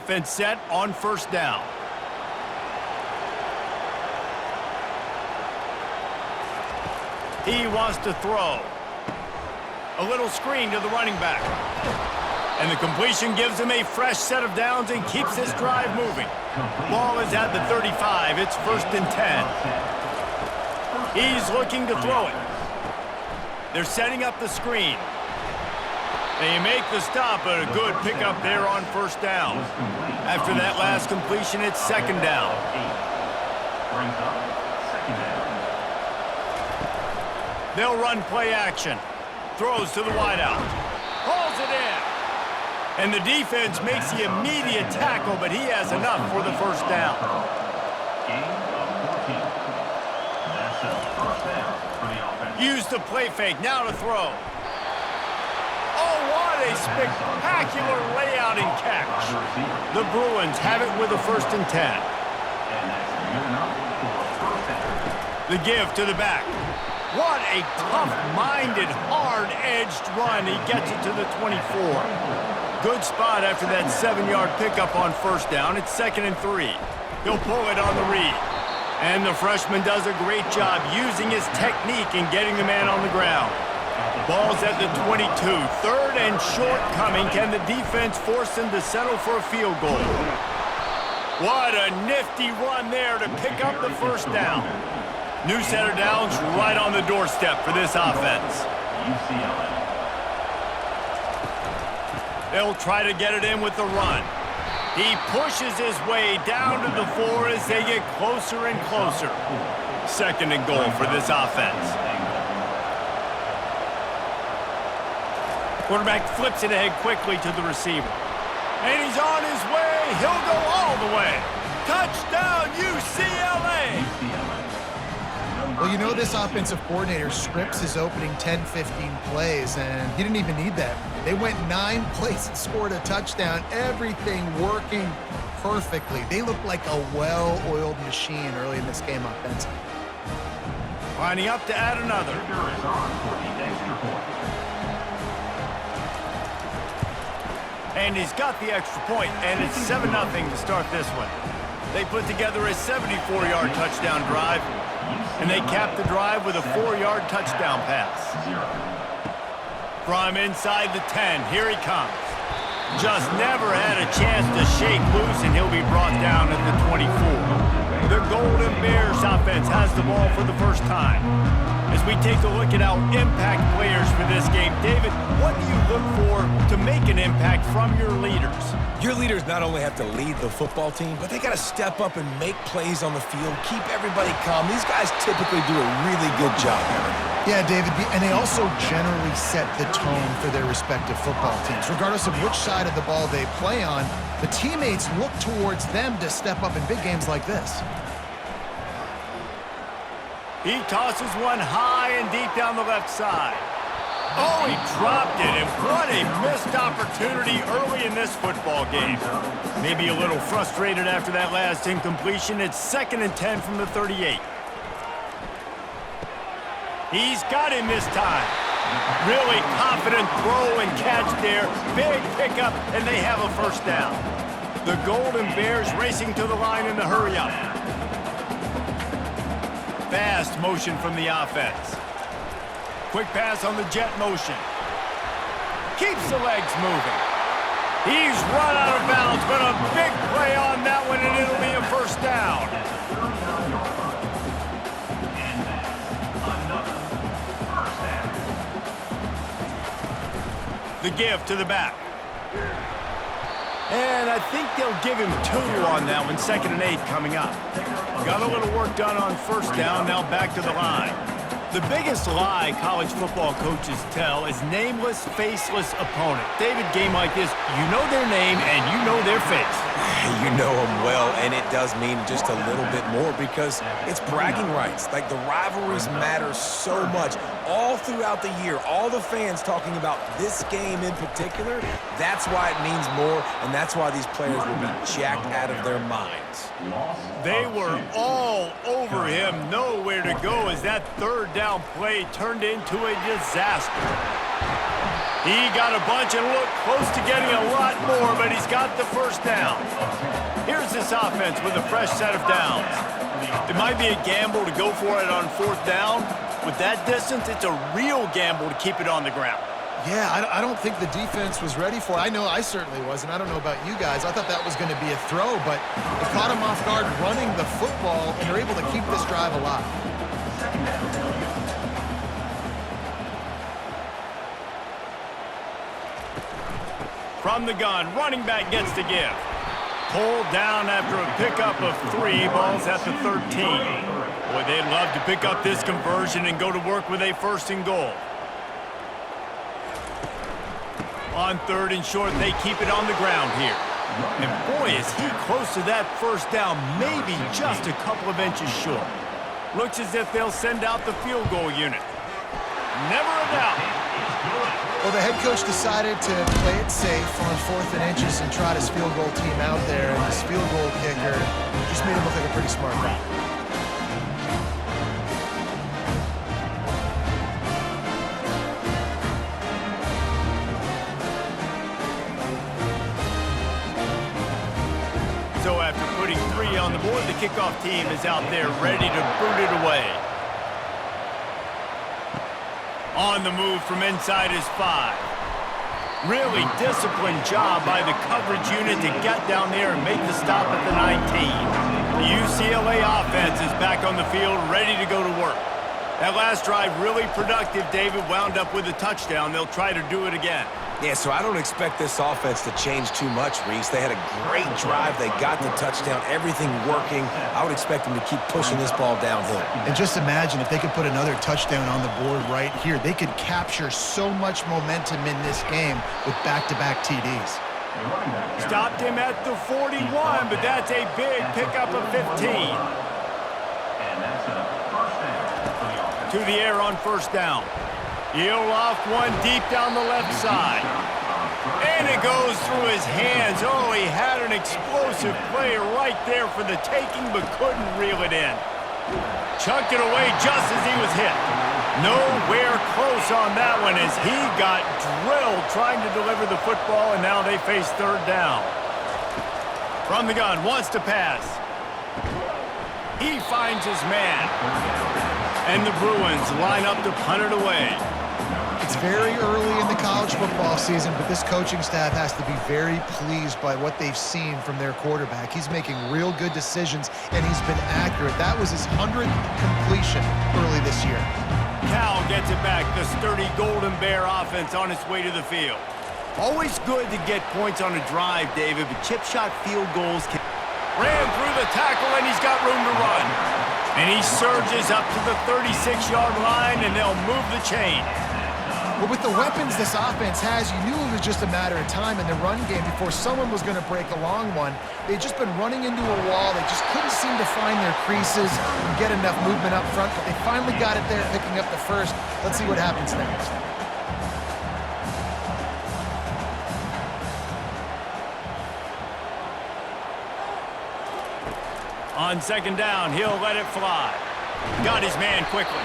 offense set on first down. He wants to throw. A little screen to the running back. And the completion gives him a fresh set of downs and keeps this drive moving. Ball is at the 35. It's 1st and 10. He's looking to throw it. They're setting up the screen. They make the stop, but a good pickup there on first down. After that last completion, it's 2nd down. They'll run play action. Throws to the wideout. Hauls it in. And the defense makes the immediate tackle, but he has enough for the first down. Use the play fake, now to throw. Oh, what a spectacular layout and catch. The Bruins have it with a 1st and 10. The give to the back. What a tough-minded, hard-edged run. He gets it to the 24. Good spot after that 7-yard pickup on first down. It's 2nd and 3. He'll pull it on the read. And the freshman does a great job using his technique and getting the man on the ground. Ball's at the 22. 3rd and short coming. Can the defense force him to settle for a field goal? What a nifty run there to pick up the first down. New set of downs right on the doorstep for this offense. They'll try to get it in with the run. He pushes his way down to the 4 as they get closer and closer. 2nd and goal for this offense. Quarterback flips it ahead quickly to the receiver. And he's on his way. He'll go all the way. Touchdown, UCLA! Well, you know this offensive coordinator scripts his opening 10, 15 plays, and he didn't even need that. They went 9 plays and scored a touchdown, everything working perfectly. They look like a well-oiled machine early in this game offensively. Lining up to add another. And he's got the extra point, and it's 7-0 to start this one. They put together a 74-yard touchdown drive, and they cap the drive with a 4-yard touchdown pass. From inside the 10, here he comes. Just never had a chance to shake loose, and he'll be brought down at the 24. The Golden Bears offense has the ball for the first time. As we take a look at our impact players for this game, David, what do you look for to make an impact from your leaders? Your leaders not only have to lead the football team, but they got to step up and make plays on the field, keep everybody calm. These guys typically do a really good job, Aaron. Yeah, David, and they also generally set the tone for their respective football teams. Regardless of which side of the ball they play on, the teammates look towards them to step up in big games like this. He tosses one high and deep down the left side. Oh, he dropped it, and what a missed opportunity early in this football game. Maybe a little frustrated after that last incompletion. It's 2nd and 10 from the 38. He's got him this time. Really confident throw and catch there. Big pickup, and they have a first down. The Golden Bears racing to the line in the hurry-up. Fast motion from the offense. Quick pass on the jet motion. Keeps the legs moving. He's run out of bounds, but a big play on that one, and it'll be a first down. The give to the back. And I think they'll give him 2 on that one. 2nd and 8 coming up. Got a little work done on first down, now back to the line. The biggest lie college football coaches tell is nameless, faceless opponent. David, game like this, you know their name and you know their face. You know them well, and it does mean just a little bit more because it's bragging rights. Like, the rivalries matter so much. All throughout the year, all the fans talking about this game in particular, that's why it means more, and that's why these players will be jacked out of their minds. They were all over him, nowhere to go as that 3rd down play turned into a disaster. He got a bunch and looked close to getting a lot more, but he's got the first down. Here's this offense with a fresh set of downs. It might be a gamble to go for it on fourth down. With that distance, it's a real gamble to keep it on the ground. Yeah, I don't think the defense was ready for it. I know I certainly wasn't. I don't know about you guys. I thought that was going to be a throw, but it caught him off guard running the football, and they're able to keep this drive alive. From the gun, running back gets to give. Pulled down after a pickup of 3, balls at the 13. Boy, they'd love to pick up this conversion and go to work with a 1st and goal. On 3rd and short, they keep it on the ground here. And boy, is he close to that first down, maybe just a couple of inches short. Looks as if they'll send out the field goal unit. Never a doubt. Well, the head coach decided to play it safe on 4th and inches and trot his field goal team out there, and his field goal kicker just made him look like a pretty smart guy. So after putting 3 on the board, the kickoff team is out there ready to boot it away. On the move from inside his 5. Really disciplined job by the coverage unit to get down there and make the stop at the 19. The UCLA offense is back on the field, ready to go to work. That last drive really productive. David wound up with a touchdown. They'll try to do it again. Yeah, so I don't expect this offense to change too much, Reese. They had a great drive. They got the touchdown, everything working. I would expect them to keep pushing this ball downhill. And just imagine if they could put another touchdown on the board right here. They could capture so much momentum in this game with back-to-back TDs. Stopped him at the 41, but that's a big pickup of 15. To the air on 1st down. He'll loft one deep down the left side. And it goes through his hands. Oh, he had an explosive play right there for the taking, but couldn't reel it in. Chucked it away just as he was hit. Nowhere close on that one as he got drilled trying to deliver the football, and now they face 3rd down. From the gun, wants to pass. He finds his man. And the Bruins line up to punt it away. It's very early in the college football season, but this coaching staff has to be very pleased by what they've seen from their quarterback. He's making real good decisions, and he's been accurate. That was his 100th completion early this year. Cal gets it back. The sturdy Golden Bear offense on its way to the field. Always good to get points on a drive, David, but chip shot field goals can... Ran through the tackle, and he's got room to run. And he surges up to the 36-yard line, and they'll move the chain. But with the weapons this offense has, you knew it was just a matter of time in the run game before someone was going to break a long one. They'd just been running into a wall. They just couldn't seem to find their creases and get enough movement up front, but they finally got it there, picking up the first. Let's see what happens next. On 2nd down, he'll let it fly. Got his man quickly.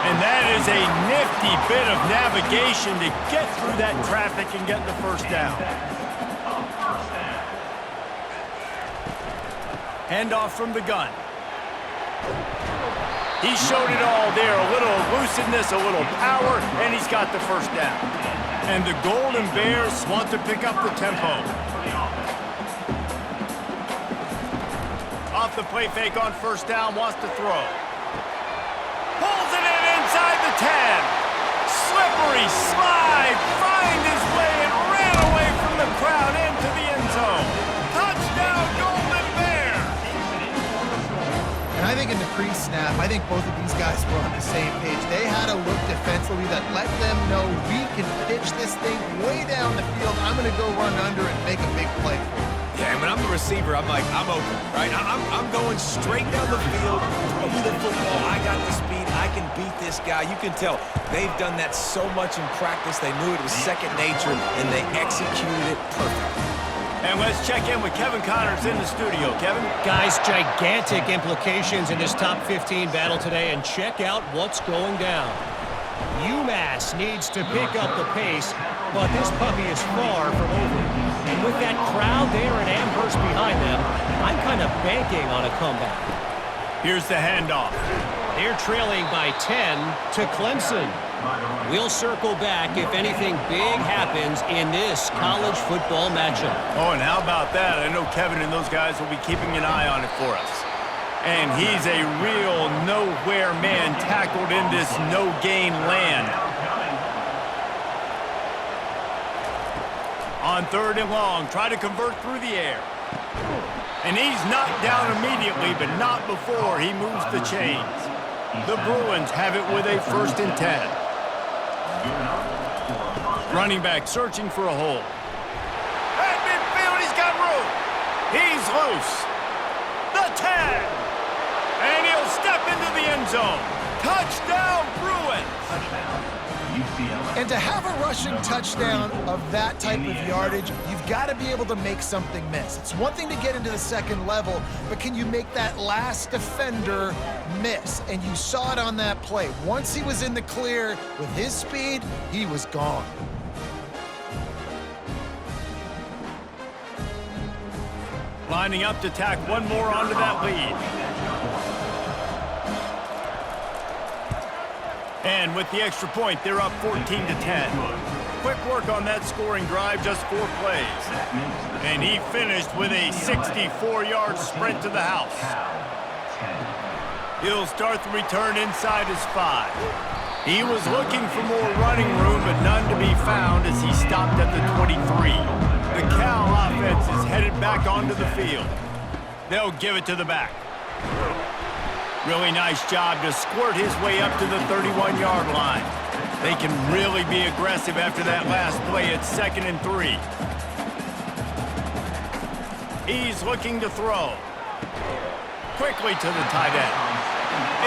And that is a nifty bit of navigation to get through that traffic and get the 1st down. Handoff from the gun. He showed it all there. A little elusiveness, a little power, and he's got the 1st down. And the Golden Bears want to pick up the tempo. Off the play fake on 1st down, wants to throw. Pulls it in inside the 10. Slippery slide, find his way and ran away from the crowd into the end zone. Touchdown, Golden Bears! And I think in the pre-snap, I think both of these guys were on the same page. They had a look defensively that let them know we can pitch this thing way down the field. I'm going to go run under and make a big play for it. Yeah, when I'm the receiver, I'm like, I'm open, right? I'm going straight down the field, throw the football. I got the speed. I can beat this guy. You can tell they've done that so much in practice. They knew it was second nature, and they executed it perfectly. And let's check in with Kevin Connors in the studio. Kevin? Guys, gigantic implications in this top 15 battle today, and check out what's going down. UMass needs to pick up the pace, but this puppy is far from over. And with that crowd there at Amherst behind them, I'm kind of banking on a comeback. Here's the handoff. They're trailing by 10 to Clemson. We'll circle back if anything big happens in this college football matchup. Oh, and how about that? I know Kevin and those guys will be keeping an eye on it for us. And he's a real nowhere man tackled in this no-gain land. On 3rd and long, try to convert through the air. And he's knocked down immediately, but not before he moves the chains. The Bruins have it with a 1st and 10. Running back searching for a hole. At midfield, he's got room. He's loose. The 10. And he'll step into the end zone. Touchdown, Bruins. And to have a rushing touchdown of that type of yardage, you've got to be able to make something miss. It's one thing to get into the second level, but can you make that last defender miss? And you saw it on that play. Once he was in the clear with his speed, he was gone. Lining up to tack one more onto that lead. And with the extra point, they're up 14 to 10. Quick work on that scoring drive, just 4 plays. And he finished with a 64-yard sprint to the house. He'll start the return inside his 5. He was looking for more running room, but none to be found as he stopped at the 23. The Cal offense is headed back onto the field. They'll give it to the back. Really nice job to squirt his way up to the 31-yard line. They can really be aggressive after that last play at 2nd and 3. He's looking to throw. Quickly to the tight end.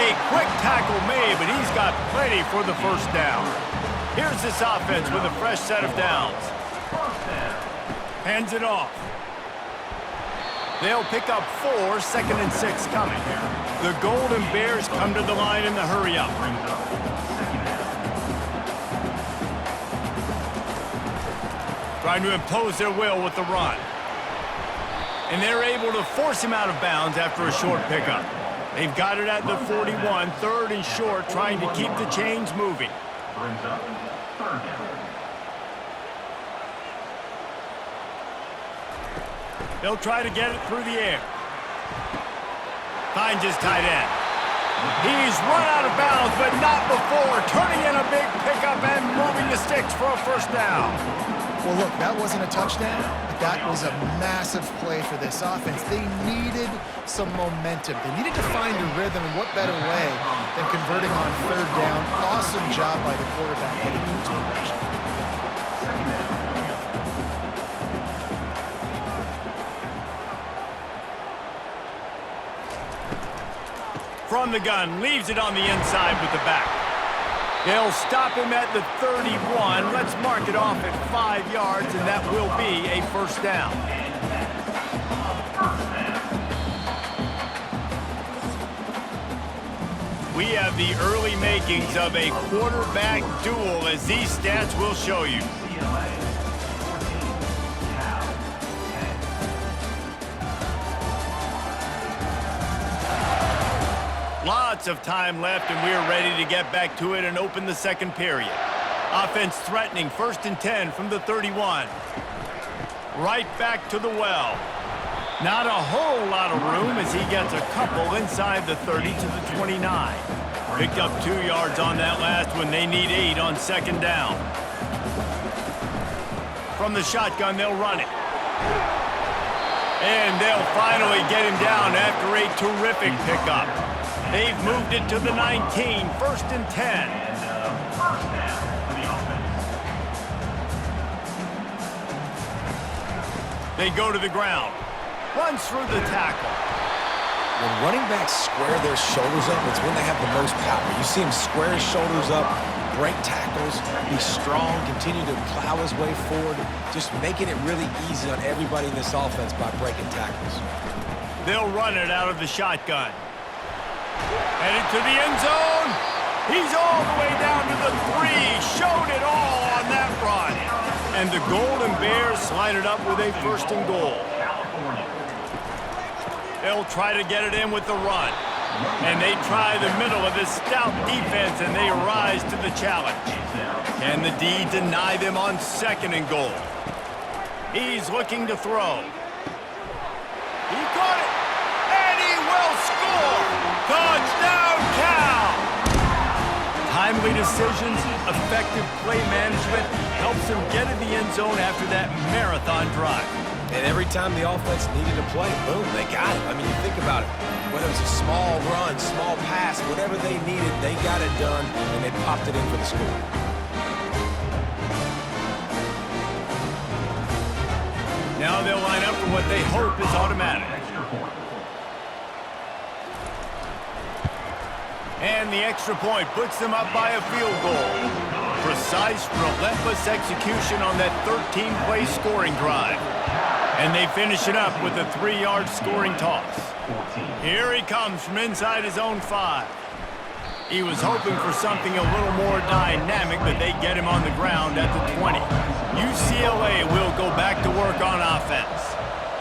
A quick tackle made, but he's got plenty for the 1st down. Here's this offense with a fresh set of downs. Hands it off. They'll pick up 4, 2nd and 6 coming. The Golden Bears come to the line in the hurry-up. Trying to impose their will with the run. And they're able to force him out of bounds after a short pickup. They've got it at the 41, 3rd and short, trying to keep the chains moving. They'll try to get it through the air. Finds his tight end. He's run out of bounds, but not before turning in a big pickup and moving the sticks for a 1st down. Well, look, that wasn't a touchdown, but that was a massive play for this offense. They needed some momentum. They needed to find a rhythm, and what better way than converting on 3rd down. Awesome job by the quarterback getting into motion. From the gun, leaves it on the inside with the back. They'll stop him at the 31. Let's mark it off at 5 yards, and that will be a 1st down. We have the early makings of a quarterback duel, as these stats will show you. Lots of time left, and we're ready to get back to it and open the 2nd period. Offense threatening, 1st and 10 from the 31. Right back to the well. Not a whole lot of room as he gets a couple inside the 30 to the 29. Picked up 2 yards on that last one. They need 8 on 2nd down. From the shotgun, they'll run it. And they'll finally get him down after a terrific pickup. They've moved it to the 19, 1st and 10. They go to the ground. Runs through the tackle. When running backs square their shoulders up, it's when they have the most power. You see him square his shoulders up, break tackles, be strong, continue to plow his way forward, just making it really easy on everybody in this offense by breaking tackles. They'll run it out of the shotgun. Headed to the end zone. He's all the way down to the 3. Showed it all on that run. And the Golden Bears line it up with a 1st and goal. They'll try to get it in with the run. And they try the middle of this stout defense, and they rise to the challenge. Can the D deny them on 2nd and goal? He's looking to throw. He caught it, and he will score! Touchdown, Cal! Timely decisions, effective play management helps them get in the end zone after that marathon drive. And every time the offense needed to play, boom, they got it. I mean, you think about it. Whether it was a small run, small pass, whatever they needed, they got it done, and they popped it in for the score. Now they'll line up for what they hope is automatic. And the extra point puts them up by a field goal. Precise, relentless execution on that 13-play scoring drive. And they finish it up with a 3-yard scoring toss. Here he comes from inside his own 5. He was hoping for something a little more dynamic, but they get him on the ground at the 20. UCLA will go back to work on offense.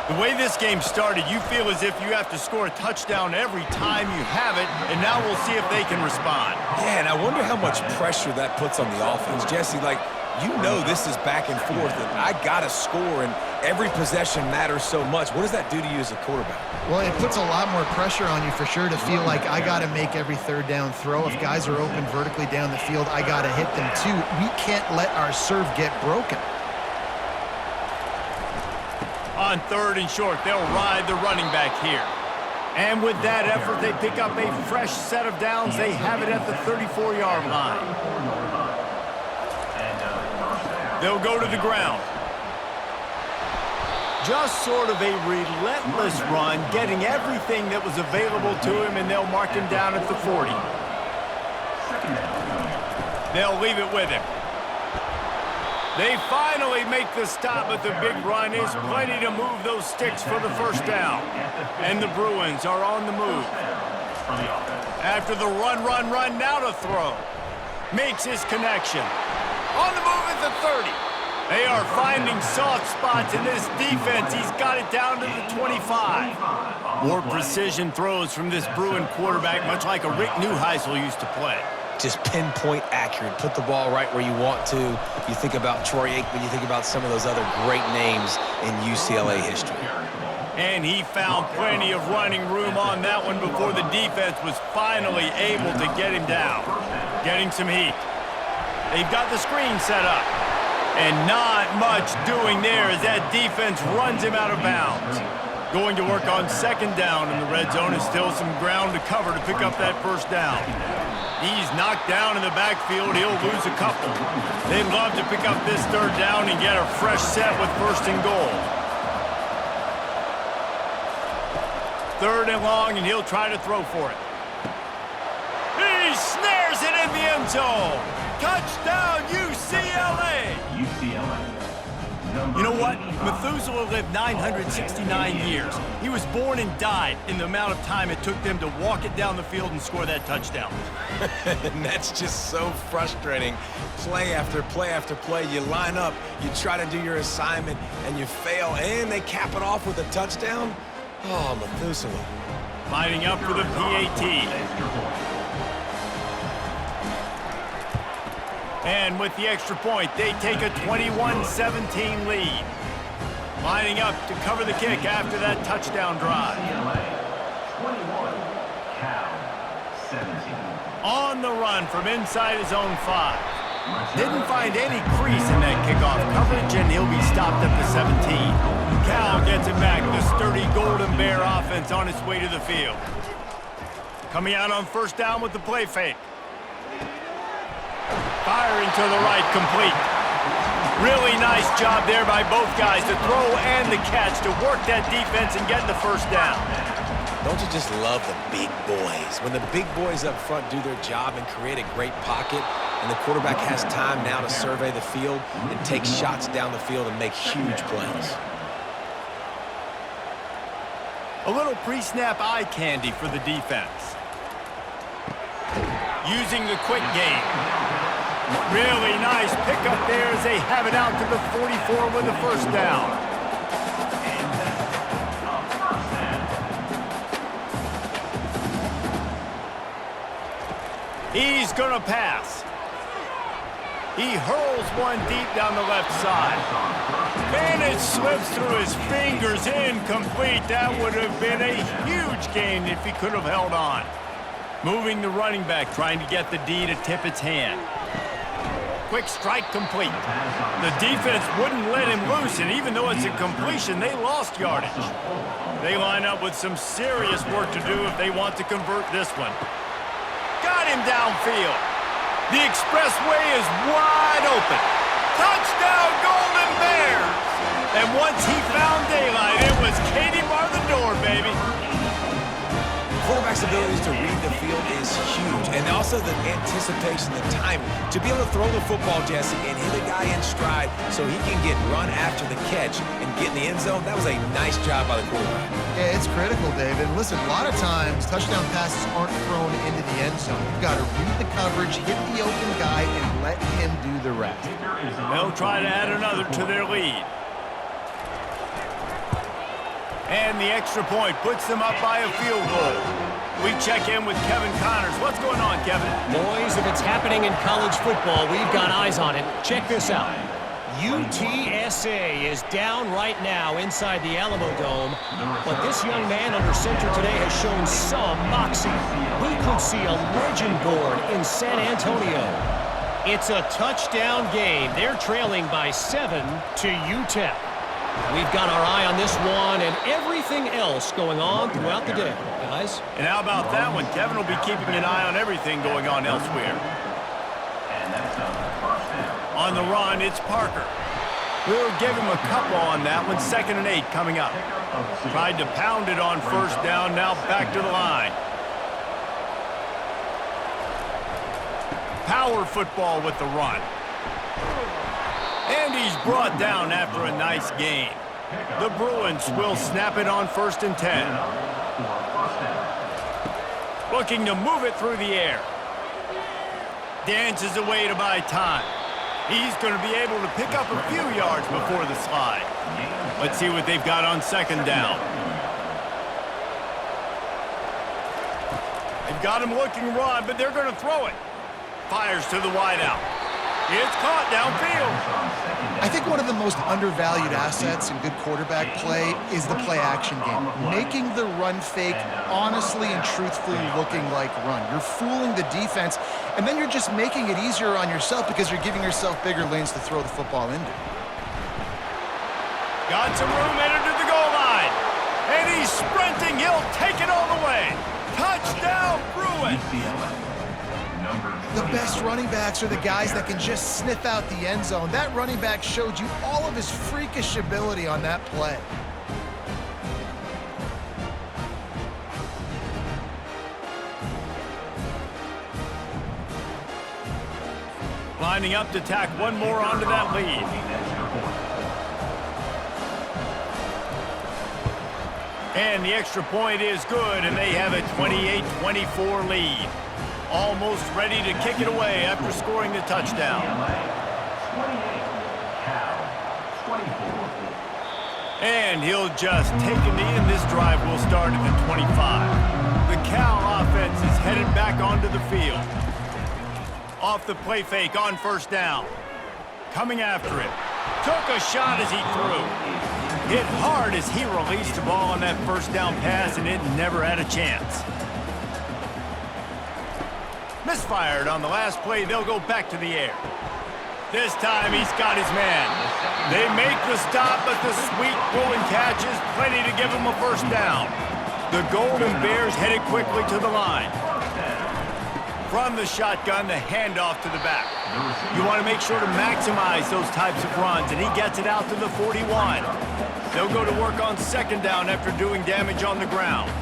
The way this game started, you feel as if you have to score a touchdown every time you have it, and now we'll see if they can respond. Yeah, and I wonder how much pressure that puts on the offense. Jesse, like, you know this is back and forth, and I got to score, and every possession matters so much. What does that do to you as a quarterback? Well, it puts a lot more pressure on you for sure to feel like I got to make every 3rd down throw. If guys are open vertically down the field, I got to hit them too. We can't let our serve get broken. On 3rd and short, they'll ride the running back here. And with that effort, they pick up a fresh set of downs. They have it at the 34-yard line. They'll go to the ground. Just sort of a relentless run, getting everything that was available to him, and they'll mark him down at the 40. They'll leave it with him. They finally make the stop, but the big run is plenty to move those sticks for the 1st down. And the Bruins are on the move. After the run, now to throw. Makes his connection. On the move at the 30. They are finding soft spots in this defense. He's got it down to the 25. More precision throws from this Bruin quarterback, much like a Rick Neuheisel used to play. Just pinpoint accurate. Put the ball right where you want to. You think about Troy Aikman, you think about some of those other great names in UCLA history. And he found plenty of running room on that one before the defense was finally able to get him down. Getting some heat. They've got the screen set up. And not much doing there as that defense runs him out of bounds. Going to work on 2nd down in the red zone, is still some ground to cover to pick up that 1st down. He's knocked down in the backfield. He'll lose a couple. They'd love to pick up this 3rd down and get a fresh set with 1st and goal. 3rd and long, and he'll try to throw for it. He snares it in the end zone. Touchdown, UCLA! You know what? Methuselah lived 969 years. He was born and died in the amount of time it took them to walk it down the field and score that touchdown. And that's just so frustrating. Play after play after play. You line up, you try to do your assignment, and you fail, and they cap it off with a touchdown? Oh, Methuselah. Lining up for the PAT. And with the extra point, they take a 21-17 lead. Lining up to cover the kick after that touchdown drive. On the run from inside his own 5. Didn't find any crease in that kickoff coverage, and he'll be stopped at the 17. Cal gets it back. The sturdy Golden Bear offense on its way to the field. Coming out on 1st down with the play fake. Firing to the right, complete. Really nice job there by both guys, the throw and the catch, to work that defense and get the 1st down. Don't you just love the big boys? When the big boys up front do their job and create a great pocket, and the quarterback has time now to survey the field and take shots down the field and make huge plays. A little pre-snap eye candy for the defense. using the quick game. Really nice pickup there as they have it out to the 44 with the first down. He's going to pass. He hurls one deep down the left side. And it slips through his fingers, incomplete. That would have been a huge gain if he could have held on. Moving the running back, trying to get the D to tip its hand. Quick strike complete. The defense wouldn't let him loose, and even though it's a completion, they lost yardage. They line up with some serious work to do if they want to convert this one. Got him downfield. The expressway is wide open. Touchdown, Golden Bears! And once he found daylight, it was Katie bar the door, baby. Quarterback's abilities to read the field is huge, and also the anticipation, the timing. To be able to throw the football, Jesse, and hit a guy in stride so he can get run after the catch and get in the end zone, that was a nice job by the quarterback. Yeah, it's critical, David. Listen, a lot of times touchdown passes aren't thrown into the end zone. You've got to read the coverage, hit the open guy, and let him do the rest. They'll try to add another to their lead. And the extra point puts them up by a field goal. We check in with Kevin Connors. What's going on, Kevin? Boys, if it's happening in college football, we've got eyes on it. Check this out. UTSA is down right now inside the Alamo Dome, but this young man under center today has shown some moxie. We could see a legend born in San Antonio. It's a touchdown game. They're trailing by 7 to UTEP. We've got our eye on this one and everything else going on throughout the day, guys. And how about that one? Kevin will be keeping an eye on everything going on elsewhere. On the run, it's Parker. We'll give him a couple on that one. 2nd and 8 coming up. Tried to pound it on first down, now back to the line. Power football with the run. And he's brought down after a nice gain. The Bruins will snap it on 1st and 10. Looking to move it through the air. Dances away to buy time. He's going to be able to pick up a few yards before the slide. Let's see what they've got on 2nd down. They've got him looking run, but they're going to throw it. Fires to the wideout. It's caught downfield. I think one of the most undervalued assets in good quarterback play is the play-action game. Making the run fake honestly and truthfully looking like run. You're fooling the defense, and then you're just making it easier on yourself because you're giving yourself bigger lanes to throw the football into. Got some room headed to the goal line. And he's sprinting. He'll take it all the way. Touchdown, Bruins. The best running backs are the guys that can just sniff out the end zone. That running back showed you all of his freakish ability on that play. Lining up to tack one more onto that lead. And the extra point is good, and they have a 28-24 lead. Almost ready to kick it away after scoring the touchdown. And he'll just take a knee, and this drive will start at the 25. The Cal offense is headed back onto the field. Off the play fake on 1st down. Coming after it. Took a shot as he threw. Hit hard as he released the ball on that 1st down pass, and it never had a chance. Misfired on the last play. They'll go back to the air. This time he's got his man. They make the stop, but the sweet pulling catch is plenty to give him a 1st down. The Golden Bears headed quickly to the line. From the shotgun, the handoff to the back. You want to make sure to maximize those types of runs, and he gets it out to the 41. They'll go to work on 2nd down after doing damage on the ground.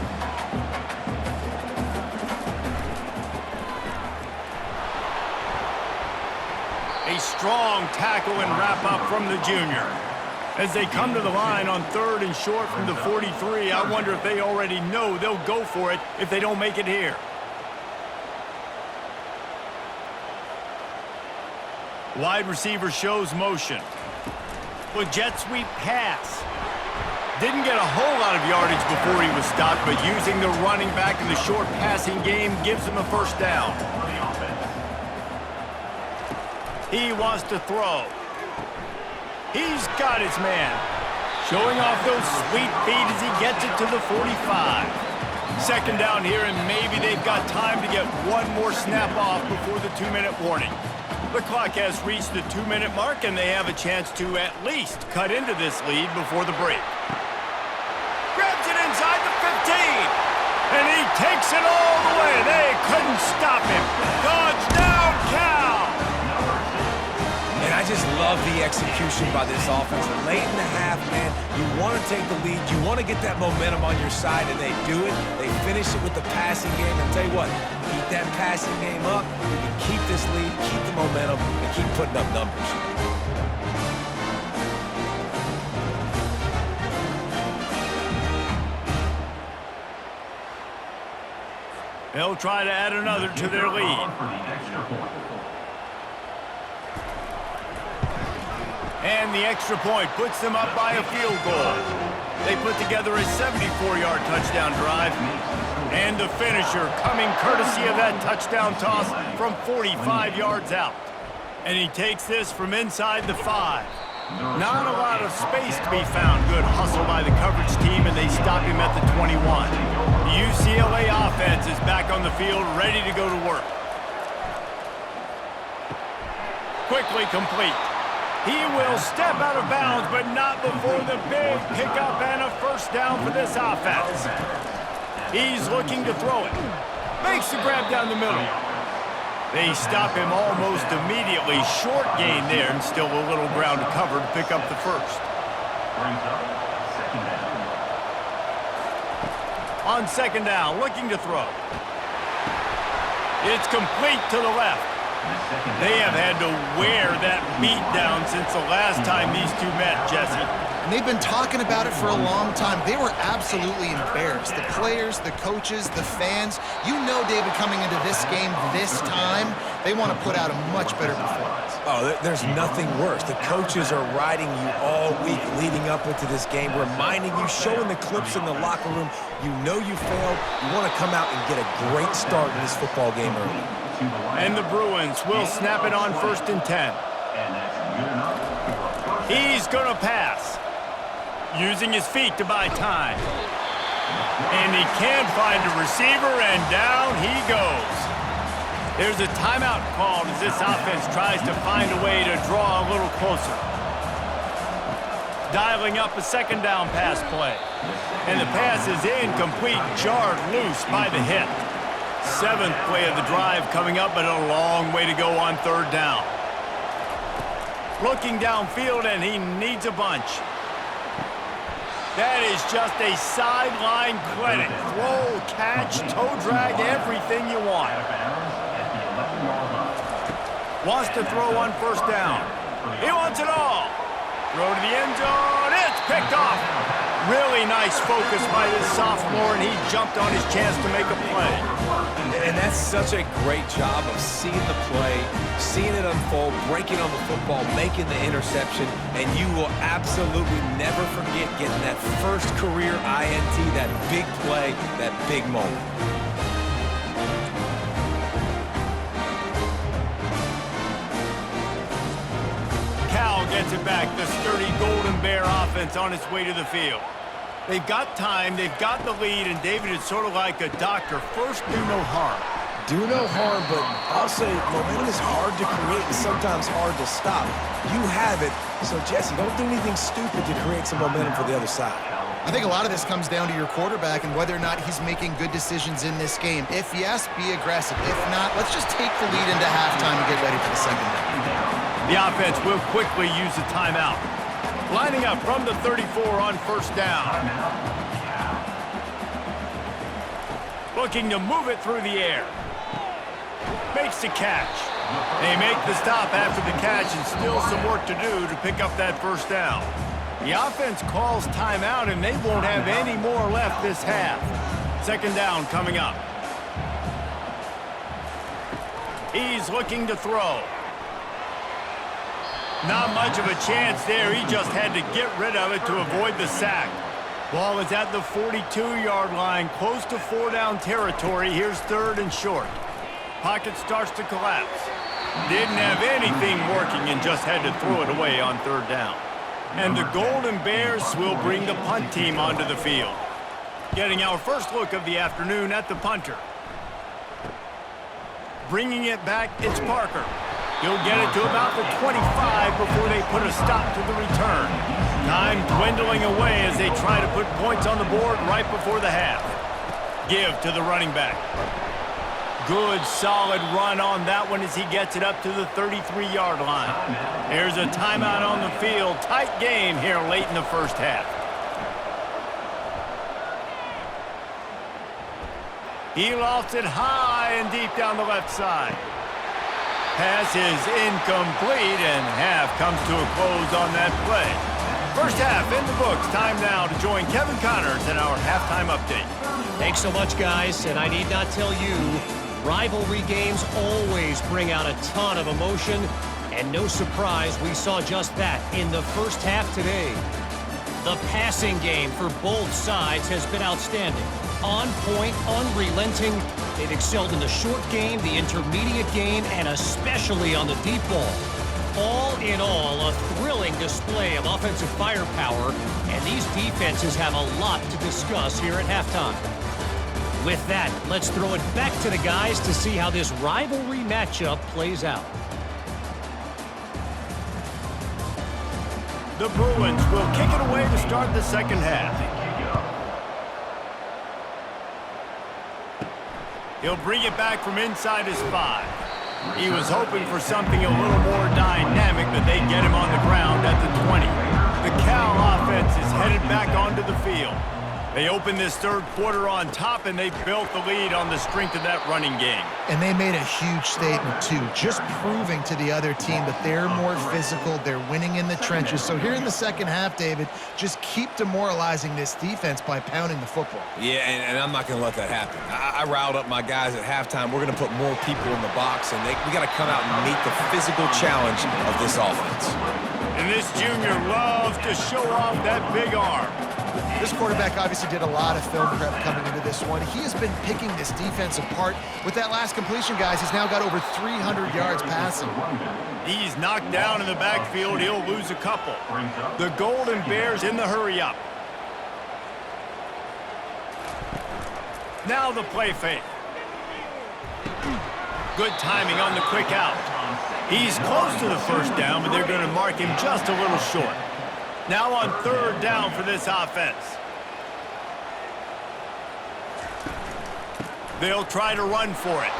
A strong tackle and wrap-up from the junior. As they come to the line on 3rd and short from the 43, I wonder if they already know they'll go for it if they don't make it here. Wide receiver shows motion. With jet sweep pass. Didn't get a whole lot of yardage before he was stopped, but using the running back in the short passing game gives him a first down. He wants to throw. He's got his man. Showing off those sweet feet as he gets it to the 45. Second down here, and maybe they've got time to get one more snap off before the 2-minute warning. The clock has reached the 2-minute mark, and they have a chance to at least cut into this lead before the break. Grabs it inside the 15, and he takes it all the way. They couldn't stop him. Touchdown, Cal! And I just love the execution by this offense. Late in the half, man, you want to take the lead. You want to get that momentum on your side, and they do it. They finish it with the passing game. I'll tell you what, keep that passing game up. You can keep this lead, keep the momentum, and keep putting up numbers. They'll try to add another to their lead. And the extra point puts them up by a field goal. They put together a 74-yard touchdown drive. And the finisher coming courtesy of that touchdown toss from 45 yards out. And he takes this from inside the 5. Not a lot of space to be found. Good hustle by the coverage team, and they stop him at the 21. The UCLA offense is back on the field, ready to go to work. Quickly complete. He will step out of bounds, but not before the big pickup and a first down for this offense. He's looking to throw it. Makes the grab down the middle. They stop him almost immediately. Short gain there, and still a little ground to cover to pick up the first. On second down, looking to throw. It's complete to the left. They have had to wear that beat down since the last time these two met, Jesse. And they've been talking about it for a long time. They were absolutely embarrassed. The players, the coaches, the fans. You know, David, coming into this game this time, they want to put out a much better performance. Oh, there's nothing worse. The coaches are riding you all week leading up into this game, reminding you, showing the clips in the locker room. You know you failed. You want to come out and get a great start in this football game early. And the Bruins will snap it on 1st and 10. He's going to pass. Using his feet to buy time. And he can't find a receiver, and down he goes. There's a timeout called as this offense tries to find a way to draw a little closer. Dialing up a second down pass play. And the pass is incomplete, jarred loose by the hit. 7th play of the drive coming up, but a long way to go on 3rd down. Looking downfield, and he needs a bunch. That is just a sideline clinic. Throw, catch, toe drag, everything you want. Wants to throw on 1st down. He wants it all. Throw to the end zone. It's picked off. Really nice focus by this sophomore, and he jumped on his chance to make a play. And that's such a great job of seeing the play, seeing it unfold, breaking on the football, making the interception, and you will absolutely never forget getting that first career INT, that big play, that big moment. Cal gets it back, the sturdy Golden Bear offense on its way to the field. They've got time, they've got the lead, and David is sort of like a doctor. First, do no harm. Do no harm, but I'll say momentum is hard to create and sometimes hard to stop. You have it, so Jesse, don't do anything stupid to create some momentum for the other side. I think a lot of this comes down to your quarterback and whether or not he's making good decisions in this game. If yes, be aggressive. If not, let's just take the lead into halftime and get ready for the second half. The offense will quickly use the timeout. Lining up from the 34 on 1st down. Looking to move it through the air. Makes the catch. They make the stop after the catch, and still some work to do to pick up that 1st down. The offense calls timeout, and they won't have any more left this half. 2nd down coming up. He's looking to throw. Not much of a chance there. He just had to get rid of it to avoid the sack. Ball is at the 42-yard line, close to 4-down territory. Here's 3rd and short. Pocket starts to collapse. Didn't have anything working and just had to throw it away on 3rd down. And the Golden Bears will bring the punt team onto the field. Getting our first look of the afternoon at the punter. Bringing it back, it's Parker. He'll get it to about the 25 before they put a stop to the return. Time dwindling away as they try to put points on the board right before the half. Give to the running back. Good, solid run on that one as he gets it up to the 33-yard line. There's a timeout on the field. Tight game here late in the first half. He lofts it high and deep down the left side. Pass is incomplete, and half comes to a close on that play. First half in the books. Time now to join Kevin Connors in our halftime update. Thanks so much, guys, and I need not tell you, rivalry games always bring out a ton of emotion, and no surprise we saw just that in the first half today. The passing game for both sides has been outstanding. On point, unrelenting. They've excelled in the short game, the intermediate game, and especially on the deep ball. All in all, a thrilling display of offensive firepower, and these defenses have a lot to discuss here at halftime. With that, let's throw it back to the guys to see how this rivalry matchup plays out. The Bruins will kick it away to start the second half. He'll bring it back from inside his 5. He was hoping for something a little more dynamic, but they get him on the ground at the 20. The Cal offense is headed back onto the field. They opened this third quarter on top, and they built the lead on the strength of that running game. And they made a huge statement, too, just proving to the other team that they're more physical, they're winning in the trenches. So here in the second half, David, just keep demoralizing this defense by pounding the football. Yeah, and I'm not going to let that happen. I riled up my guys at halftime. We're going to put more people in the box, and we got to come out and meet the physical challenge of this offense. And this junior loves to show off that big arm. This quarterback obviously did a lot of film prep coming into this one. He has been picking this defense apart. With that last completion, guys, he's now got over 300 yards passing. He's knocked down in the backfield. He'll lose a couple. The Golden Bears in the hurry up. Now the play fake. Good timing on the quick out. He's close to the first down, but they're going to mark him just a little short. Now on 3rd down for this offense. They'll try to run for it.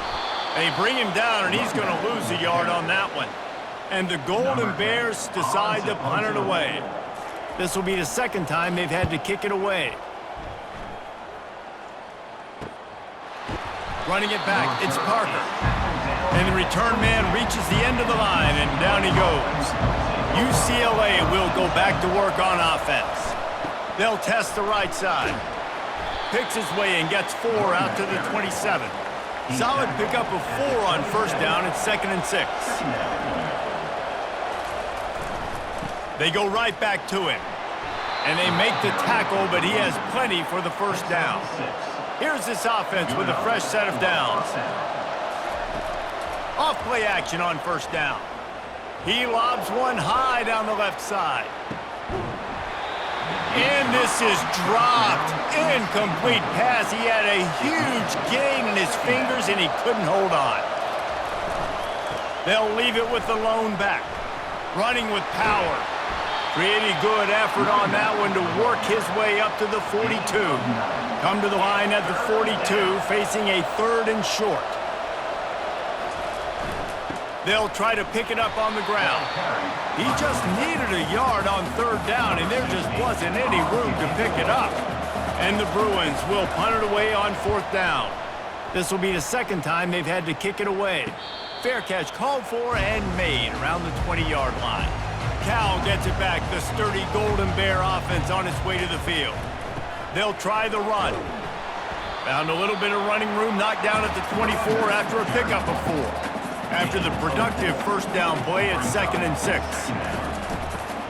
They bring him down, and he's going to lose a yard on that one. And the Golden Bears decide to punt it away. This will be the second time they've had to kick it away. Running it back, it's Parker. And the return man reaches the end of the line, and down he goes. UCLA will go back to work on offense. They'll test the right side. Picks his way and gets 4 out to the 27. Solid pickup of 4 on first down. It's 2nd and 6. They go right back to him. And they make the tackle, but he has plenty for the first down. Here's this offense with a fresh set of downs. Off play action on first down. He lobs one high down the left side. And this is dropped. Incomplete pass. He had a huge gain in his fingers, and he couldn't hold on. They'll leave it with the lone back. Running with power. Pretty good effort on that one to work his way up to the 42. Come to the line at the 42, facing a 3rd and short. They'll try to pick it up on the ground. He just needed a yard on 3rd down, and there just wasn't any room to pick it up. And the Bruins will punt it away on 4th down. This will be the second time they've had to kick it away. Fair catch called for and made around the 20-yard line. Cal gets it back, the sturdy Golden Bear offense on its way to the field. They'll try the run. Found a little bit of running room, knocked down at the 24 after a pickup of 4. after the productive first down play at 2nd and 6.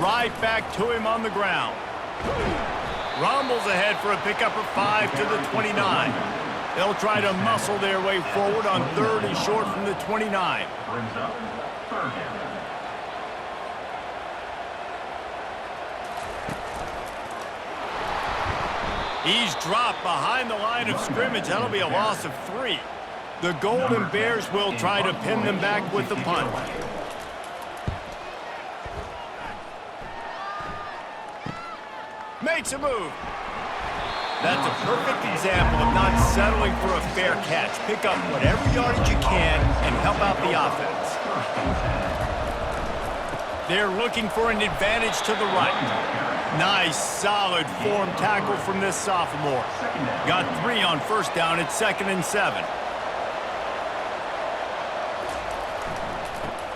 Right back to him on the ground. Rumbles ahead for a pickup of 5 to the 29. They'll try to muscle their way forward on 3rd and short from the 29. Brings up 3rd down. He's dropped behind the line of scrimmage. That'll be a loss of 3. The Golden Bears will try to pin them back with the punt. Makes a move. That's a perfect example of not settling for a fair catch. Pick up whatever yardage you can and help out the offense. They're looking for an advantage to the right. Nice, solid form tackle from this sophomore. Got 3 on first down at 2nd and 7.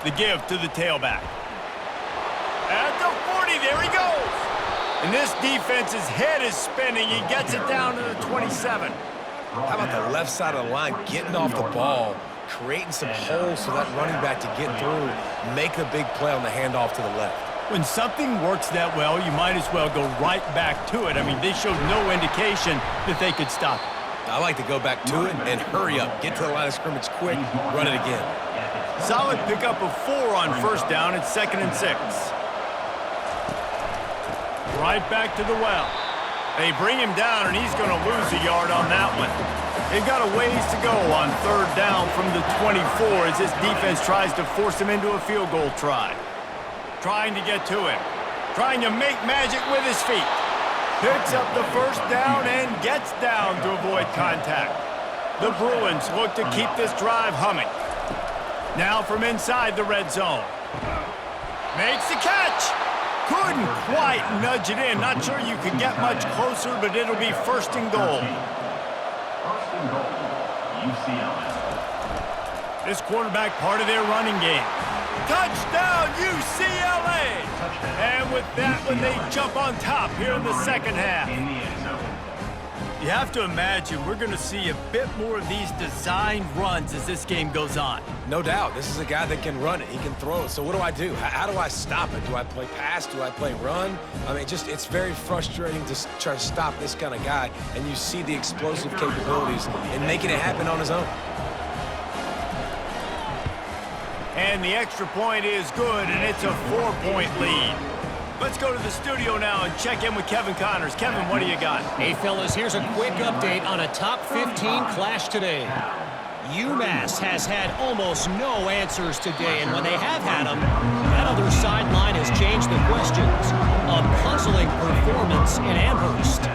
The give to the tailback. At the 40, there he goes. And this defense's head is spinning. He gets it down to the 27. How about the left side of the line getting off the ball, creating some holes for that running back to get through, make a big play on the handoff to the left. When something works that well, you might as well go right back to it. I mean, they showed no indication that they could stop it. I like to go back to it and hurry up. Get to the line of scrimmage quick, run it again. Solid pickup of 4 on first down at 2nd and 6. Right back to the well. They bring him down, and he's going to lose a yard on that one. They've got a ways to go on 3rd down from the 24 as this defense tries to force him into a field goal try. Trying to get to him. Trying to make magic with his feet. Picks up the first down and gets down to avoid contact. The Bruins look to keep this drive humming. Now from inside the red zone. Makes the catch. Couldn't quite nudge it in. Not sure you could get much closer, but it'll be 1st and goal. 1st and goal. UCLA. This quarterback part of their running game. Touchdown, UCLA! And with that one, they jump on top here in the second half. In the end zone. You have to imagine we're going to see a bit more of these designed runs as this game goes on. No doubt. This is a guy that can run it. He can throw it. So what do I do? How do I stop it? Do I play pass? Do I play run? I mean, it's very frustrating to try to stop this kind of guy, and you see the explosive capabilities and making it happen on his own. And the extra point is good, and it's a 4-point lead. Let's go to the studio now and check in with Kevin Connors. Kevin, what do you got? Hey, fellas, here's a quick update on a top 15 clash today. UMass has had almost no answers today, and when they have had them, that other sideline has changed the questions. A puzzling performance in Amherst.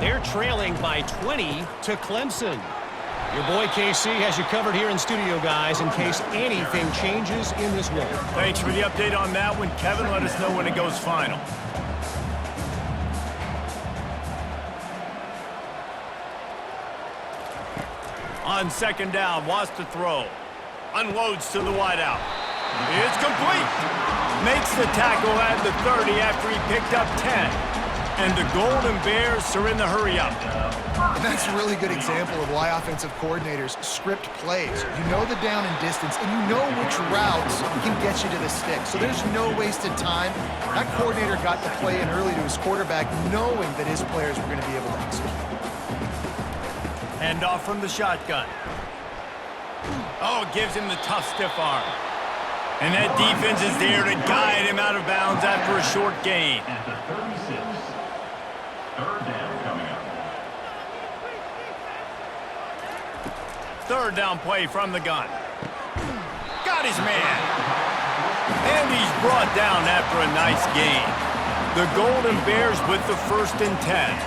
They're trailing by 20 to Clemson. Your boy KC has you covered here in studio, guys, in case anything changes in this one. Thanks for the update on that one, Kevin. Let us know when it goes final. On 2nd down, wants to throw. Unloads to the wideout. It's complete. Makes the tackle at the 30 after he picked up 10. And the Golden Bears are in the hurry-up. And that's a really good example of why offensive coordinators script plays. You know the down and distance, and you know which routes can get you to the stick. So there's no wasted time. That coordinator got the play in early to his quarterback, knowing that his players were going to be able to execute. Hand off from the shotgun. Oh, gives him the tough, stiff arm. And that defense is there to guide him out of bounds after a short gain. At the 36. 3rd down coming up. 3rd down play from the gun. Got his man. And he's brought down after a nice gain. The Golden Bears with the 1st and 10.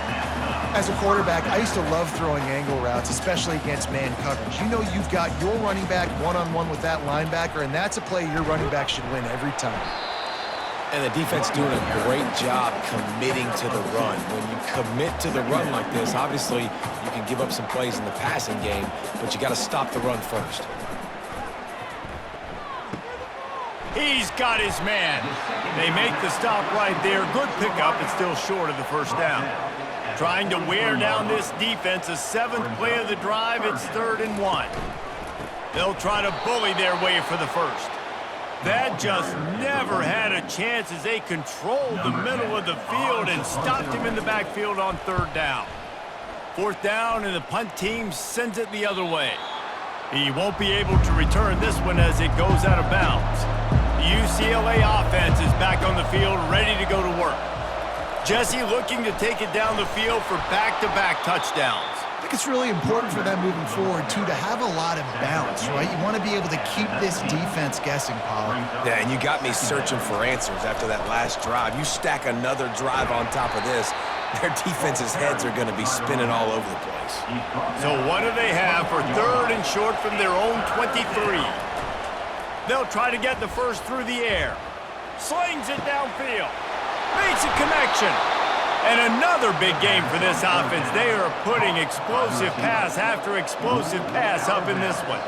As a quarterback, I used to love throwing angle routes, especially against man coverage. You know you've got your running back one-on-one with that linebacker, and that's a play your running back should win every time. And the defense doing a great job committing to the run. When you commit to the run like this, obviously you can give up some plays in the passing game, but you got to stop the run first. He's got his man. They make the stop right there. Good pickup, but still short of the 1st down. Trying to wear down this defense. A 7th play of the drive. It's 3rd and 1. They'll try to bully their way for the first. That just never had a chance as they controlled the middle of the field and stopped him in the backfield on third down. Fourth down, and the punt team sends it the other way. He won't be able to return this one as it goes out of bounds. The UCLA offense is back on the field, ready to go to work. Jesse looking to take it down the field for back-to-back touchdowns. I think it's really important for them moving forward, too, to have a lot of balance, right? You want to be able to keep this defense guessing, Paul. Yeah, and you got me searching for answers after that last drive. You stack another drive on top of this, their defense's heads are going to be spinning all over the place. So what do they have for third and short from their own 23? They'll try to get the first through the air. Slings it downfield. Makes a connection. And another big game for this offense. They are putting explosive pass after explosive pass up in this one.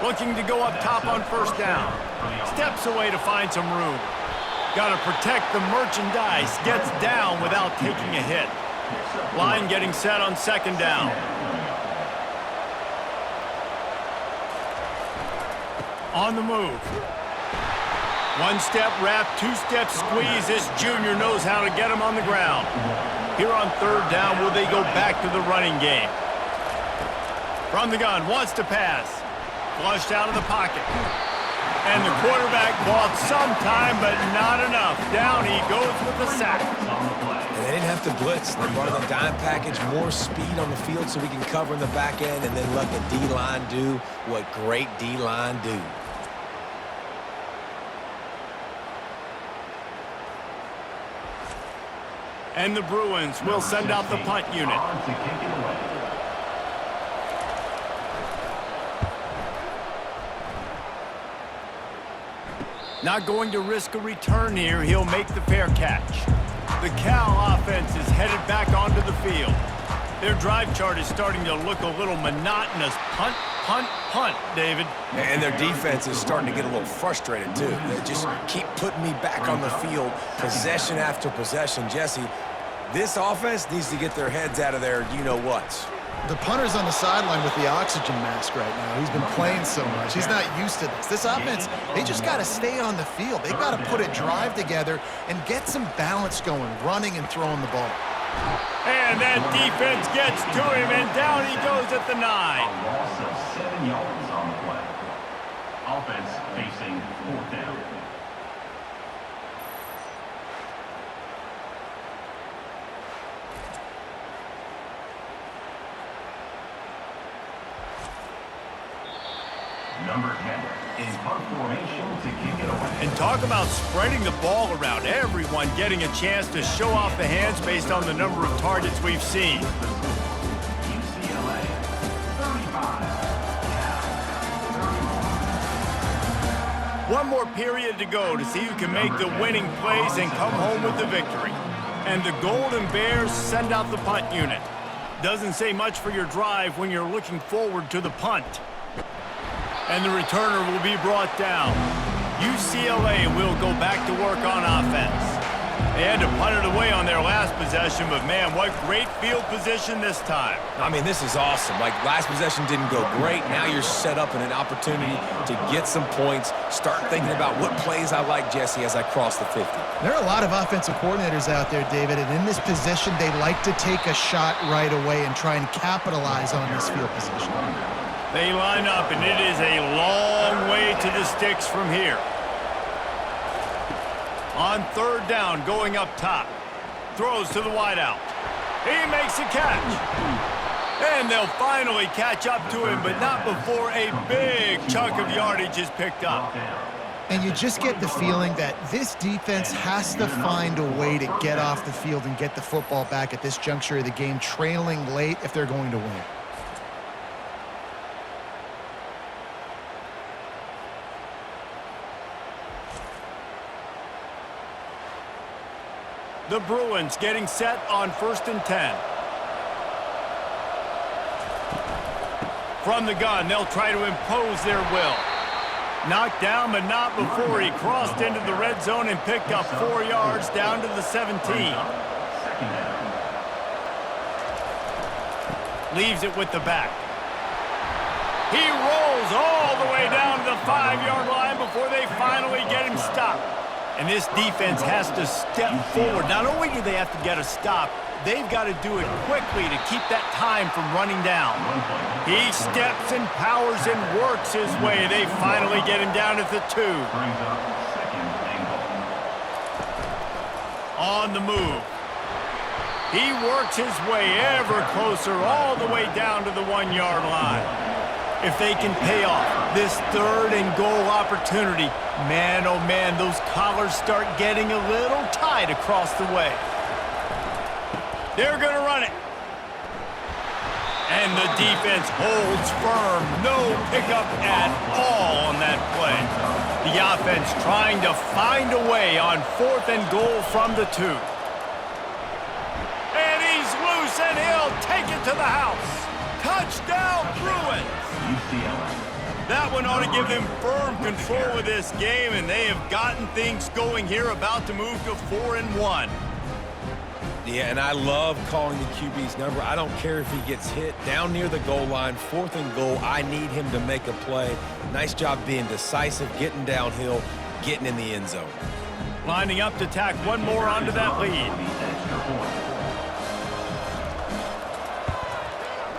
Looking to go up top on first down. Steps away to find some room. Got to protect the merchandise. Gets down without taking a hit. Line getting set on second down. On the move. One-step wrap, two-step squeeze. This junior knows how to get him on the ground. Here on third down, will they go back to the running game? From the gun, wants to pass. Flushed out of the pocket. And the quarterback bought some time, but not enough. Down he goes with the sack. And they didn't have to blitz. They brought in the dime package, more speed on the field so we can cover in the back end, and then let the D-line do what great D-line do. And the Bruins will send out the punt unit. Not going to risk a return here. He'll make the fair catch. The Cal offense is headed back onto the field. Their drive chart is starting to look a little monotonous. Punt, punt, punt, David. And their defense is starting to get a little frustrated, too. They just keep putting me back on the field, possession after possession. Jesse, this offense needs to get their heads out of their you-know-whats. The punter's on the sideline with the oxygen mask right now. He's been playing so much. He's not used to this. This offense, they just got to stay on the field. They've got to put a drive together and get some balance going, running and throwing the ball. And that defense gets to him, and down he goes at the 9. A loss of 7 yards on the play. Offense facing fourth down. Number 10 in punt formation to kick it away. And talk about spreading the ball around. Everyone getting a chance to show off the hands based on the number of targets we've seen. UCLA 35. One more period to go to see who can make the winning plays and come home with the victory. And the Golden Bears send out the punt unit. Doesn't say much for your drive when you're looking forward to the punt. And the returner will be brought down. UCLA will go back to work on offense. They had to punt it away on their last possession, but man, what great field position this time. I mean, this is awesome. Like, last possession didn't go great. Now you're set up in an opportunity to get some points, start thinking about what plays I like, Jesse, as I cross the 50. There are a lot of offensive coordinators out there, David, and in this position, they like to take a shot right away and try and capitalize on this field position. They line up, and it is a long way to the sticks from here. On third down, going up top. Throws to the wideout. He makes a catch. And they'll finally catch up to him, but not before a big chunk of yardage is picked up. And you just get the feeling that this defense has to find a way to get off the field and get the football back at this juncture of the game, trailing late if they're going to win. The Bruins getting set on 1st and 10. From the gun, they'll try to impose their will. Knocked down, but not before he crossed into the red zone and picked up 4 yards down to the 17. Leaves it with the back. He rolls all the way down to the 5-yard line before they finally get him stopped. And this defense has to step forward. Not only do they have to get a stop, they've got to do it quickly to keep that time from running down. He steps and powers and works his way. They finally get him down at the 2. On the move. He works his way ever closer all the way down to the 1-yard line. If they can pay off this 3rd and goal opportunity, man, oh man, those collars start getting a little tight across the way. They're going to run it. And the defense holds firm. No pickup at all on that play. The offense trying to find a way on 4th and goal from the 2. And he's loose, and he'll take it to the house. Touchdown, Bruins. That one ought to give them firm control of this game, and they have gotten things going here, about to move to 4-1. Yeah, and I love calling the QB's number. I don't care if he gets hit down near the goal line, 4th and goal. I need him to make a play. Nice job being decisive, getting downhill, getting in the end zone. Lining up to tack one more onto that lead.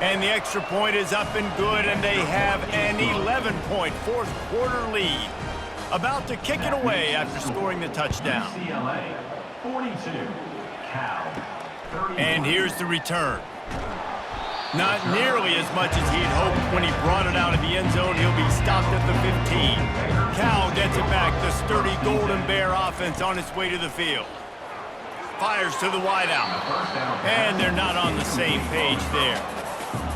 And the extra point is up and good, and they have an 11-point 4th-quarter lead. About to kick it away after scoring the touchdown. And here's the return. Not nearly as much as he'd hoped when he brought it out of the end zone. He'll be stopped at the 15. Cal gets it back. The sturdy Golden Bear offense on its way to the field. Fires to the wideout. And they're not on the same page there.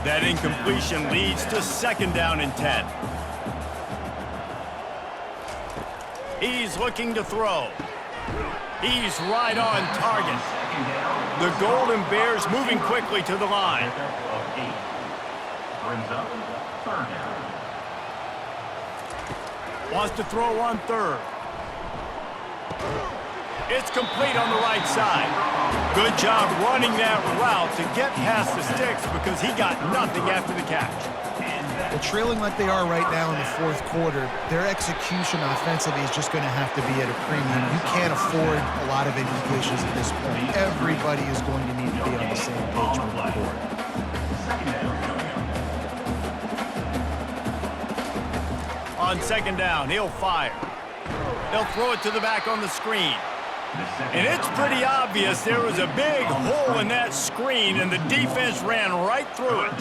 That incompletion leads to 2nd down and 10. He's looking to throw. He's right on target. The Golden Bears moving quickly to the line. Wants to throw on 3rd. It's complete on the right side. Good job running that route to get past the sticks because he got nothing after the catch. Well, trailing like they are right now in the 4th quarter, their execution offensively is just going to have to be at a premium. You can't afford a lot of incompletions at this point. Everybody is going to need to be on the same page moving forward. On 2nd down, he'll fire. They'll throw it to the back on the screen. And it's pretty obvious there was a big hole in that screen, and the defense ran right through it.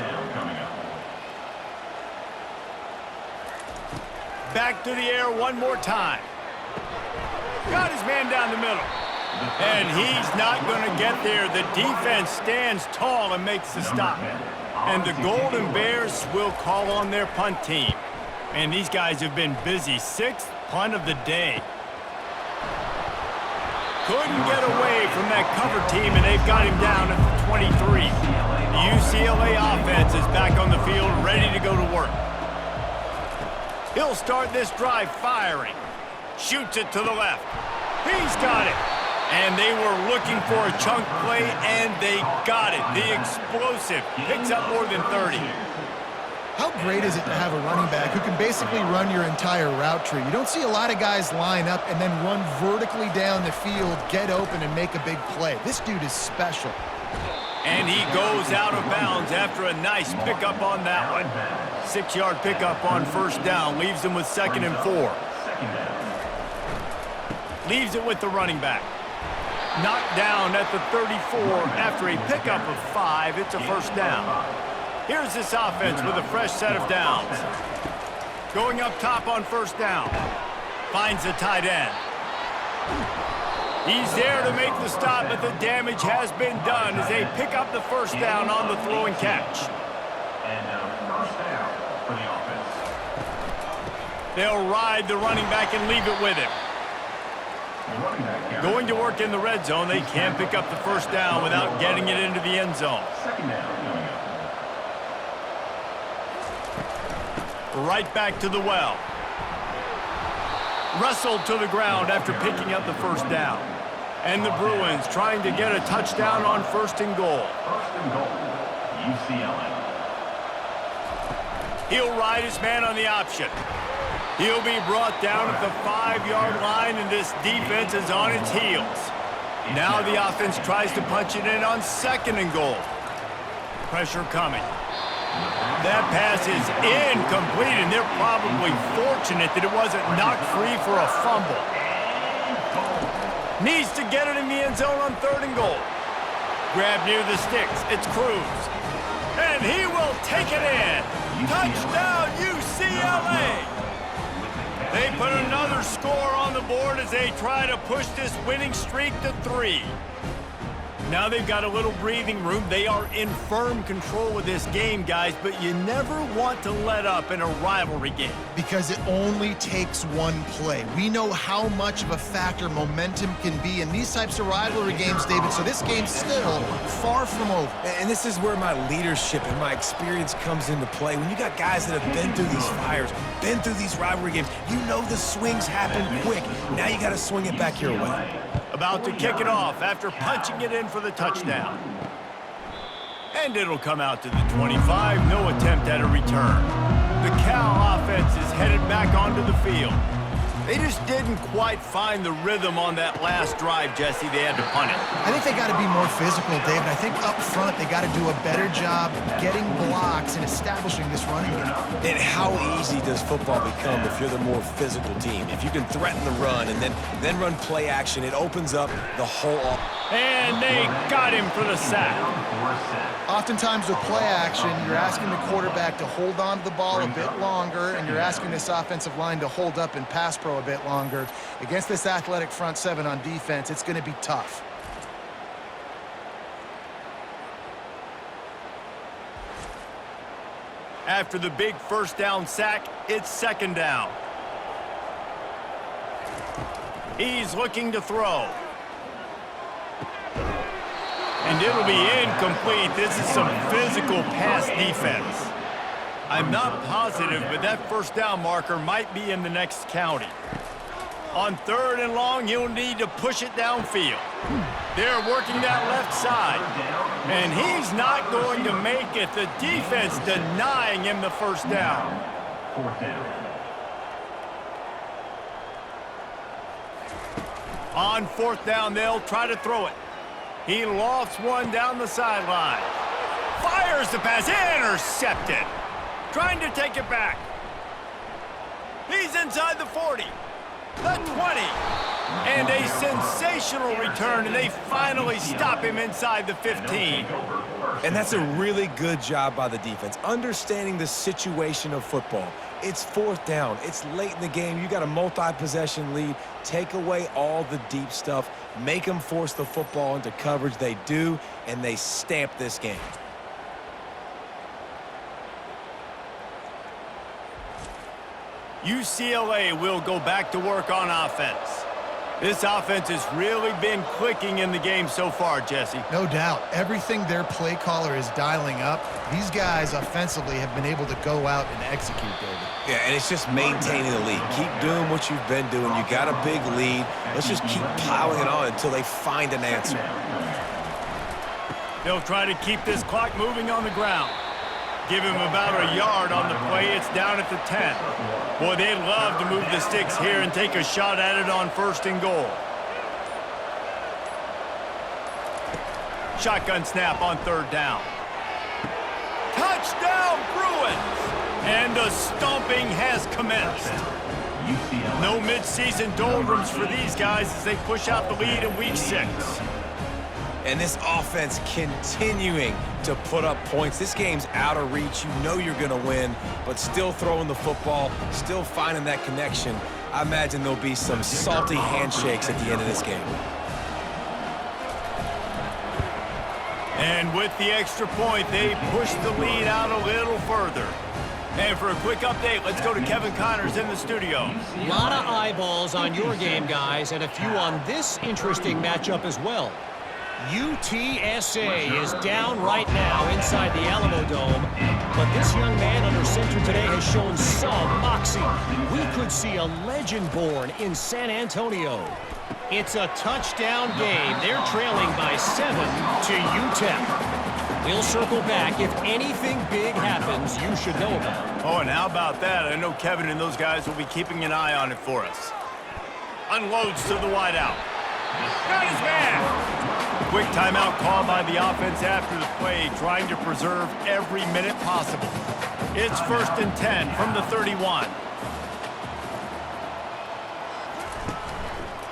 Back to the air one more time. Got his man down the middle. And he's not going to get there. The defense stands tall and makes the stop. And the Golden Bears will call on their punt team. And these guys have been busy. 6th punt of the day. Couldn't get away from that cover team, and they've got him down at the 23. The UCLA offense is back on the field, ready to go to work. He'll start this drive firing. Shoots it to the left. He's got it. And they were looking for a chunk play, and they got it. The explosive picks up more than 30. How great is it to have a running back who can basically run your entire route tree? You don't see a lot of guys line up and then run vertically down the field, get open, and make a big play. This dude is special. And he goes out of bounds after a nice pickup on that one. 6-yard pickup on 1st down. Leaves him with 2nd and 4. Leaves it with the running back. Knocked down at the 34 after a pickup of 5. It's a 1st down. Here's this offense with a fresh set of downs. Going up top on 1st down. Finds the tight end. He's there to make the stop, but the damage has been done as they pick up the 1st down on the throw and catch. And 1st down for the offense. They'll ride the running back and leave it with him. Going to work in the red zone. They can't pick up the 1st down without getting it into the end zone. 2nd down coming up. Right back to the well. Wrestled to the ground after picking up the 1st down. And the Bruins trying to get a touchdown on 1st and goal. 1st and goal, UCLA. He'll ride his man on the option. He'll be brought down at the 5-yard line, and this defense is on its heels. Now the offense tries to punch it in on 2nd and goal. Pressure coming. That pass is incomplete, and they're probably fortunate that it wasn't knocked free for a fumble. Needs to get it in the end zone on 3rd and goal. Grab near the sticks. It's Cruz. And he will take it in. Touchdown, UCLA! They put another score on the board as they try to push this winning streak to 3. Now they've got a little breathing room. They are in firm control of this game, guys, but you never want to let up in a rivalry game. Because it only takes one play. We know how much of a factor momentum can be in these types of rivalry games, David, so this game's still far from over. And this is where my leadership and my experience comes into play. When you got guys that have been through these fires, been through these rivalry games, you know the swings happen quick. Now you got to swing it back your way. About to kick it off after punching it in for the touchdown. And it'll come out to the 25. No attempt at a return. The Cal offense is headed back onto the field. They just didn't quite find the rhythm on that last drive, Jesse. They had to punt it. I think they got to be more physical, David. I think up front they got to do a better job getting blocks and establishing this running game. And how easy does football become if you're the more physical team? If you can threaten the run and then run play action, it opens up the whole offense. And they got him for the sack. Oftentimes with play action, you're asking the quarterback to hold on to the ball a bit longer, and you're asking this offensive line to hold up in pass pro a bit longer. Against this athletic front 7 on defense, it's going to be tough. After the big 1st down sack, it's 2nd down. He's looking to throw. And it'll be incomplete. This is some physical pass defense. I'm not positive, but that 1st down marker might be in the next county. On 3rd and long, he'll need to push it downfield. They're working that left side. And he's not going to make it. The defense denying him the 1st down. 4th down. On 4th down, they'll try to throw it. He lofts one down the sideline. Fires the pass. Intercepted. Trying to take it back. He's inside the 40. The 20. And a sensational return, and they finally stop him inside the 15. And that's a really good job by the defense, understanding the situation of football. It's 4th down. It's late in the game. You got a multi-possession lead. Take away all the deep stuff. Make them force the football into coverage. They do, and they stamp this game. UCLA will go back to work on offense. This offense has really been clicking in the game so far, Jesse. No doubt. Everything their play caller is dialing up, these guys offensively have been able to go out and execute, David. Yeah, and it's just maintaining the lead. Keep doing what you've been doing. You got a big lead. Let's just keep piling it on until they find an answer. They'll try to keep this clock moving on the ground. Give him about a yard on the play. It's down at the 10. Boy, they'd love to move the sticks here and take a shot at it on 1st and goal. Shotgun snap on 3rd down. Touchdown, Bruins! And the stomping has commenced. No midseason doldrums for these guys as they push out the lead in week 6. And this offense continuing to put up points. This game's out of reach. You know you're going to win, but still throwing the football, still finding that connection. I imagine there'll be some salty handshakes at the end of this game. And with the extra point, they push the lead out a little further. And for a quick update, let's go to Kevin Connors in the studio. A lot of eyeballs on your game, guys, and a few on this interesting matchup as well. UTSA is down right now inside the Alamo Dome, but this young man under center today has shown some moxie. We could see a legend born in San Antonio. It's a touchdown game. They're trailing by 7 to UTEP. We'll circle back if anything big happens you should know about. Oh, and how about that? I know Kevin and those guys will be keeping an eye on it for us. Unloads to the wideout. Got his man! Quick timeout call by the offense after the play, trying to preserve every minute possible. It's 1st and 10 from the 31.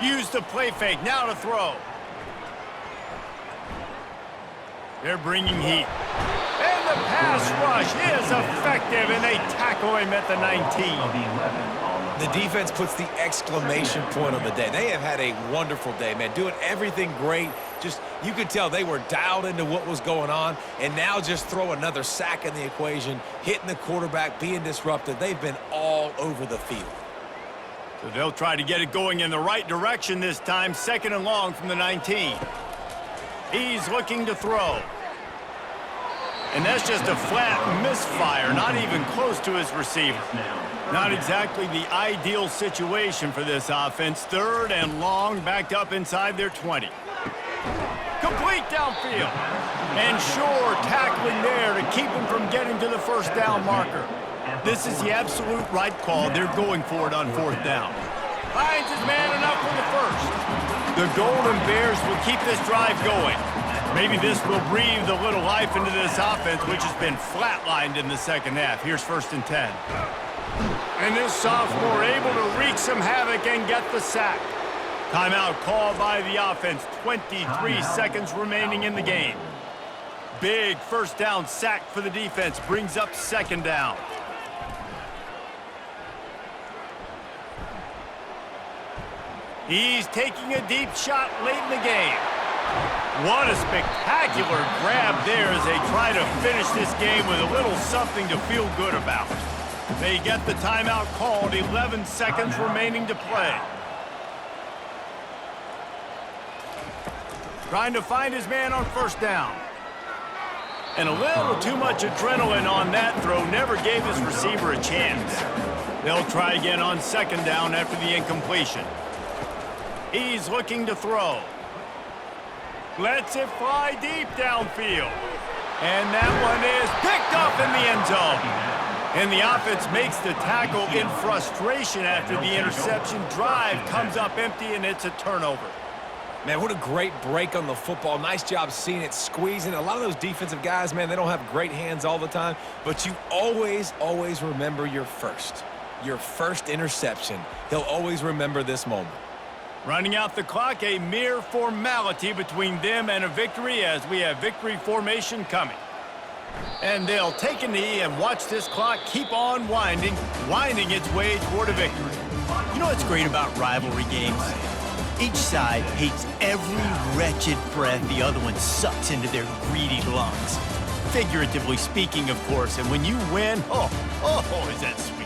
Use the play fake, now to throw. They're bringing heat. And the pass rush is effective, and they tackle him at the 19. The defense puts the exclamation point on the day. They have had a wonderful day, man, doing everything great. Just, you could tell they were dialed into what was going on, and now just throw another sack in the equation, hitting the quarterback, being disrupted. They've been all over the field. So they'll try to get it going in the right direction this time, 2nd and long from the 19. He's looking to throw. And that's just a flat misfire, not even close to his receiver. Not exactly the ideal situation for this offense. 3rd and long, backed up inside their 20. Complete downfield. And sure, tackling there to keep him from getting to the 1st down marker. This is the absolute right call. They're going for it on 4th down. Finds his man enough for the 1st. The Golden Bears will keep this drive going. Maybe this will breathe a little life into this offense, which has been flatlined in the 2nd half. Here's 1st and 10. And this sophomore able to wreak some havoc and get the sack. Timeout called by the offense. 23 seconds remaining in the game. Big 1st down sack for the defense. Brings up 2nd down. He's taking a deep shot late in the game. What a spectacular grab there as they try to finish this game with a little something to feel good about. They get the timeout called, 11 seconds remaining to play. Trying to find his man on 1st down. And a little too much adrenaline on that throw, never gave his receiver a chance. They'll try again on 2nd down after the incompletion. He's looking to throw. Lets it fly deep downfield. And that one is picked up in the end zone. And the offense makes the tackle in frustration after the interception. Drive comes up empty, and it's a turnover. Man, what a great break on the football. Nice job seeing it, squeezing. A lot of those defensive guys, man, they don't have great hands all the time, but you always, always remember your first interception. He'll always remember this moment. Running out the clock, a mere formality between them and a victory as we have victory formation coming. And they'll take a knee and watch this clock keep on winding its way toward a victory. You know what's great about rivalry games? Each side hates every wretched breath the other one sucks into their greedy lungs. Figuratively speaking, of course, and when you win, is that sweet.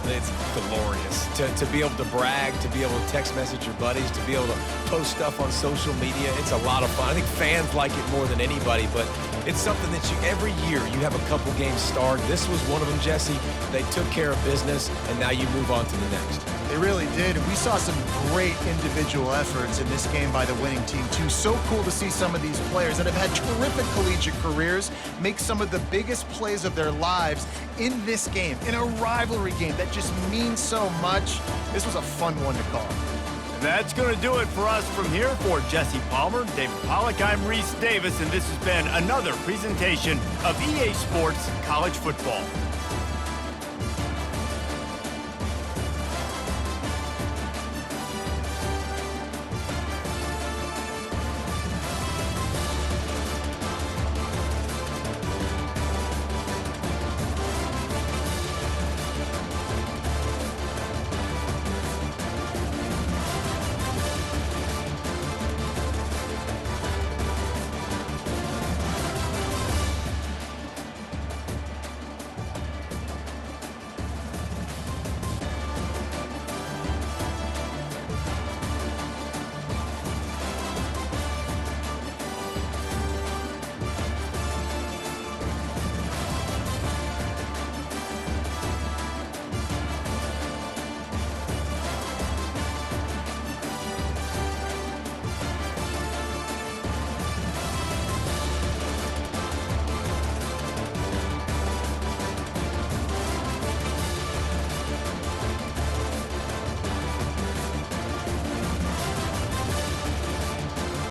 It's glorious to be able to brag, to be able to text message your buddies, to be able to post stuff on social media. It's a lot of fun. I think fans like it more than anybody, but it's something that every year you have a couple games starred. This was one of them, Jesse. They took care of business, and now you move on to the next. They really did. And we saw some great individual efforts in this game by the winning team, too. So cool to see some of these players that have had terrific collegiate careers make some of the biggest plays of their lives in this game, in a rivalry game that just means so much. This was a fun one to call. And that's going to do it for us from here. For Jesse Palmer, David Pollack, I'm Reese Davis, and this has been another presentation of EA Sports College Football.